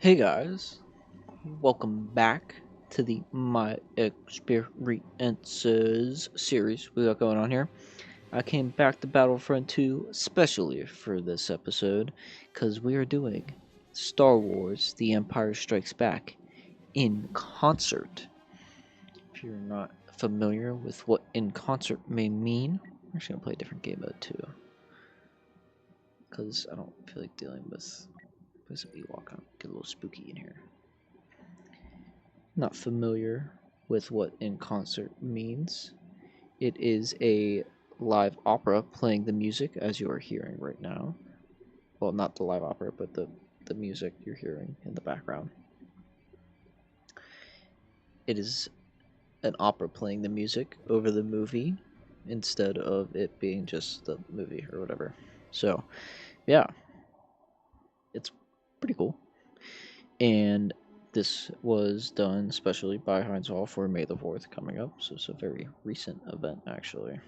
Hey guys, welcome back to the My Experiences series we got going on here. I came back to Battlefront 2 especially for this episode because we are doing Star Wars The Empire Strikes Back in concert. If you're not familiar with what in concert may mean, I'm actually going to play a different game mode too because I don't feel like dealing with some Ewok. I'll get a little spooky in here. Not familiar with what in concert means. It is a live opera playing the music as you are hearing right now. Well, not the live opera, but the music you're hearing in the background. It is an opera playing the music over the movie instead of it being just the movie or whatever. So, yeah, it's pretty cool. And this was done specially by Heinz Hall for May the 4th coming up, so it's a very recent event actually.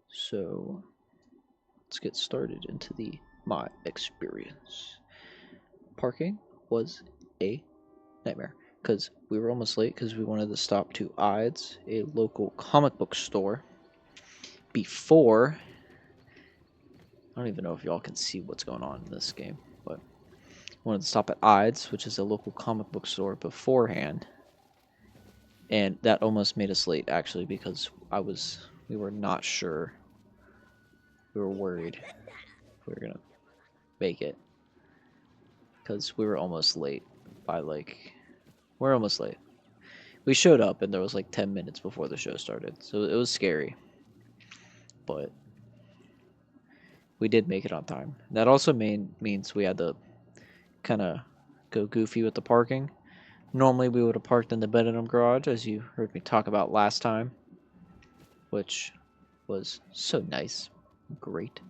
So let's get started into my experience. Parking was a nightmare because we were almost late because we wanted to stop to Ides, a local comic book store, before. I don't even know if y'all can see what's going on in this game, but wanted to stop at Ides, which is a local comic book store, beforehand, and that almost made us late actually because we were not sure. We were worried if we were gonna make it because we were almost late by we're almost late. We showed up and there was like 10 minutes before the show started, so it was scary, but we did make it on time. That also means we had to kind of go goofy with the parking. Normally we would have parked in the Benedum garage, as you heard me talk about last time, which was so nice, great.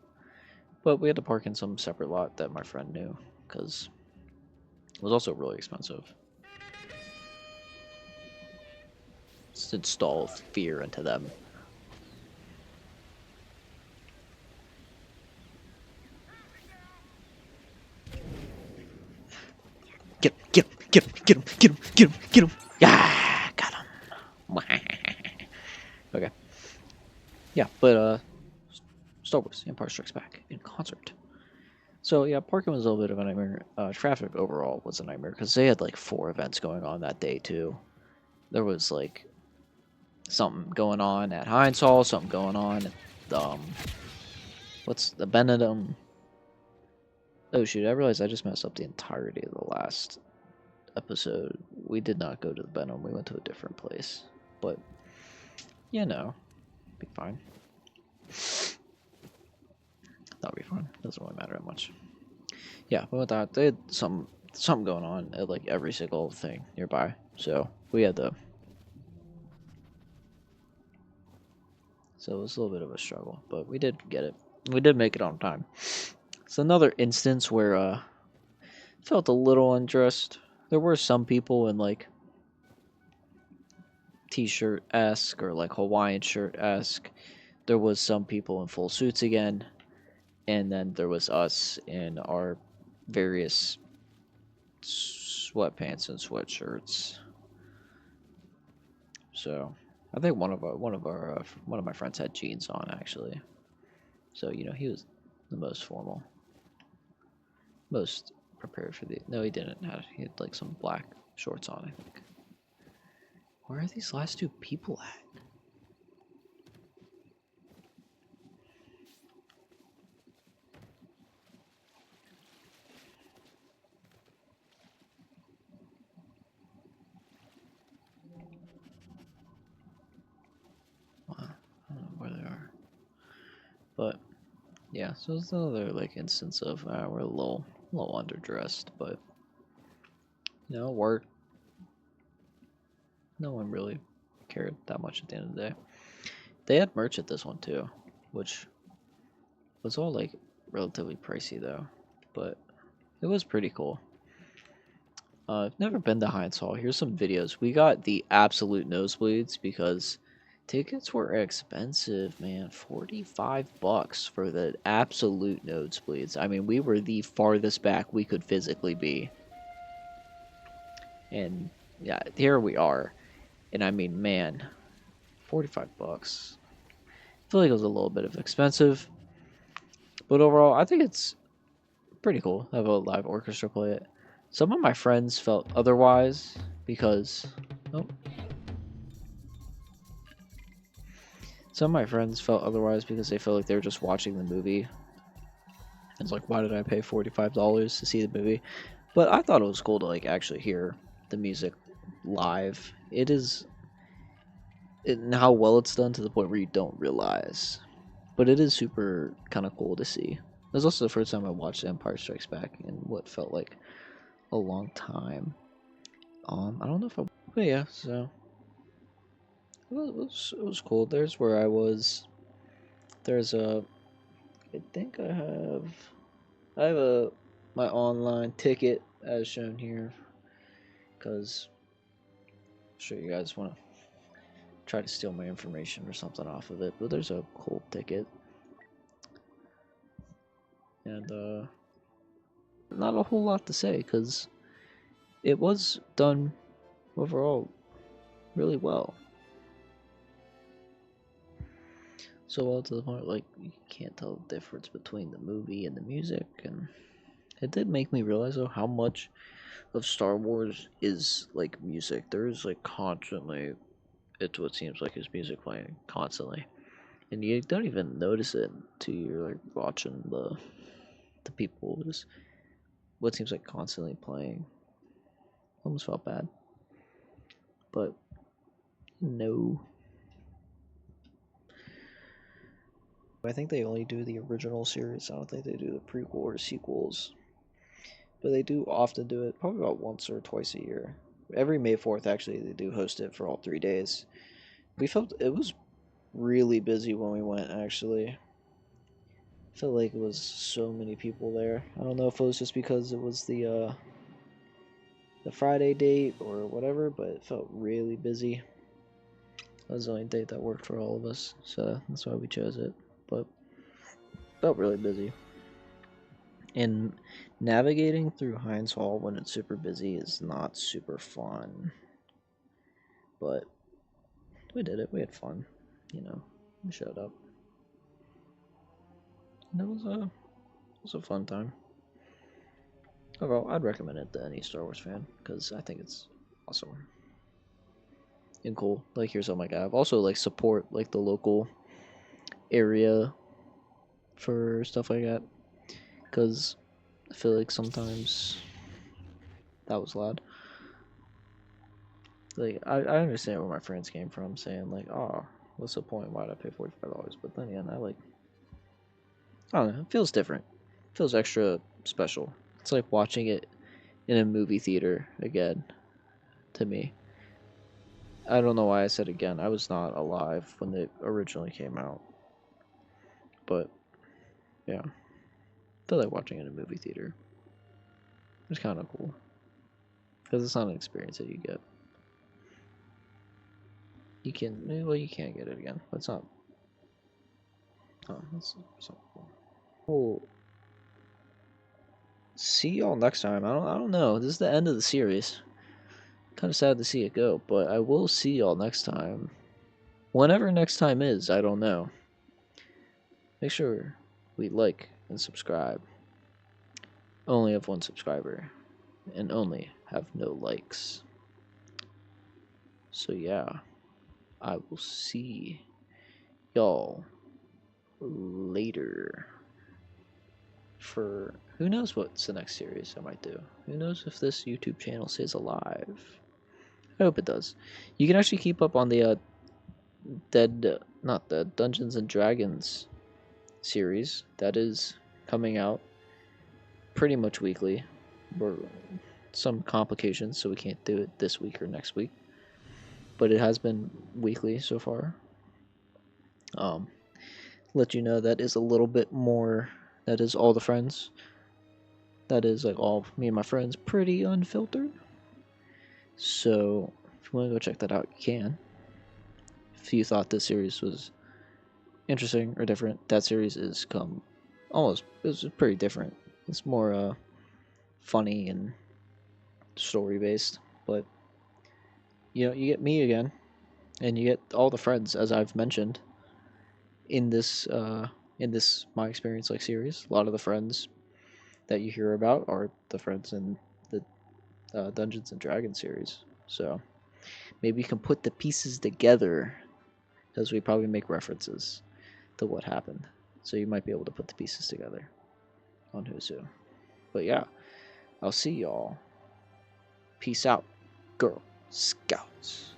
But we had to park in some separate lot that my friend knew, because it was also really expensive. Just install fear into them. Get him. Yeah, got him. Okay. Yeah, but Star Wars: Empire Strikes Back in concert. So yeah, parking was a little bit of a nightmare. Traffic overall was a nightmare because they had like 4 events going on that day too. There was like something going on at Heinz Hall, something going on at what's the Benedum? Oh shoot! I realized I just messed up the entirety of the last episode. We did not go to the Benham. We went to a different place. But you know, be fine. That'll be fine. Doesn't really matter that much. Yeah, but with that, they had something going on at like every single thing nearby. So we had to. So it was a little bit of a struggle, but we did get it. We did make it on time. It's another instance where felt a little undressed. There were some people in like t-shirt esque or like Hawaiian shirt esque. There was some people in full suits again, and then there was us in our various sweatpants and sweatshirts. So I think one of my friends had jeans on actually. So he was the most formal, most prepared for the. No, he didn't. He had like some black shorts on. I think. Where are these last two people at? Wow, I don't know where they are. But yeah, so it's another like instance of we're a little underdressed, but work. No one really cared that much at the end of the day. They had merch at this one too, which was all like relatively pricey though, but it was pretty cool. I've never been to Heinz Hall. Here's some videos. We got the absolute nosebleeds because Tickets were expensive, man. $45 for the absolute nosebleeds. I mean, we were the farthest back we could physically be. And yeah, here we are. And I mean, man, $45. I feel like it was a little bit of expensive. But overall, I think it's pretty cool to have a live orchestra play it. Some of my friends felt otherwise because oh, some of my friends felt otherwise because they felt like they were just watching the movie. It's like, why did I pay $45 to see the movie? But I thought it was cool to like actually hear the music live. And how well it's done to the point where you don't realize. But it is super kind of cool to see. It was also the first time I watched Empire Strikes Back in what felt like a long time. I don't know if I, but yeah, so it was cool. There's where I was. There's a, I think I have a my online ticket as shown here, because I'm sure you guys want to try to steal my information or something off of it. But there's a cold ticket, and not a whole lot to say because it was done overall really well. So well to the point like you can't tell the difference between the movie and the music, and it did make me realize though how much of Star Wars is like music. There is like constantly, it's what seems like is music playing constantly, and you don't even notice it until you're like watching the people is what seems like constantly playing. Almost felt bad, but no. I think they only do the original series. I don't think they do the prequel or sequels, but they do often do it probably about once or twice a year. Every May 4th, actually, they do host it for all 3 days. We felt it was really busy when we went, actually. I felt like it was so many people there. I don't know if it was just because it was the Friday date or whatever, but it felt really busy. That was the only date that worked for all of us, so that's why we chose it. But it felt really busy. And navigating through Heinz Hall when it's super busy is not super fun. But we did it. We had fun. You know, we showed up. And it was a fun time. Overall, I'd recommend it to any Star Wars fan because I think it's awesome and cool. Like here's something like I've also like support like the local area for stuff like that because I feel like sometimes that was loud. Like I understand where my friends came from saying like, oh, what's the point? Why'd I pay $45? But then again, I don't know. It feels different. It feels extra special. It's like watching it in a movie theater again to me. I don't know why I said again. I was not alive when it originally came out. But yeah, I feel like watching it in a movie theater. It's kind of cool because it's not an experience that you get. You can, well, you can't get it again, but it's not. Oh, that's so cool. We'll see y'all next time. I don't know. This is the end of the series. Kind of sad to see it go, but I will see y'all next time. Whenever next time is, I don't know. Make sure we like and subscribe. Only have one subscriber and only have no likes. So yeah, I will see y'all later for who knows what's the next series I might do. Who knows if this YouTube channel stays alive. I hope it does. You can actually keep up on the not the Dungeons and Dragons series that is coming out pretty much weekly. We're some complications, so we can't do it this week or next week. But it has been weekly so far. Um, let you know that is a little bit more. That is all the friends. That is like all me and my friends, pretty unfiltered. So if you want to go check that out, you can. if you thought this series was interesting or different, that series is it's pretty different. It's more funny and story based, but you get me again, and you get all the friends as I've mentioned in this my experience like series. A lot of the friends that you hear about are the friends in the Dungeons and Dragons series. So maybe you can put the pieces together, as we probably make references to what happened. So you might be able to put the pieces together on who's who. But yeah, I'll see y'all. Peace out, Girl Scouts.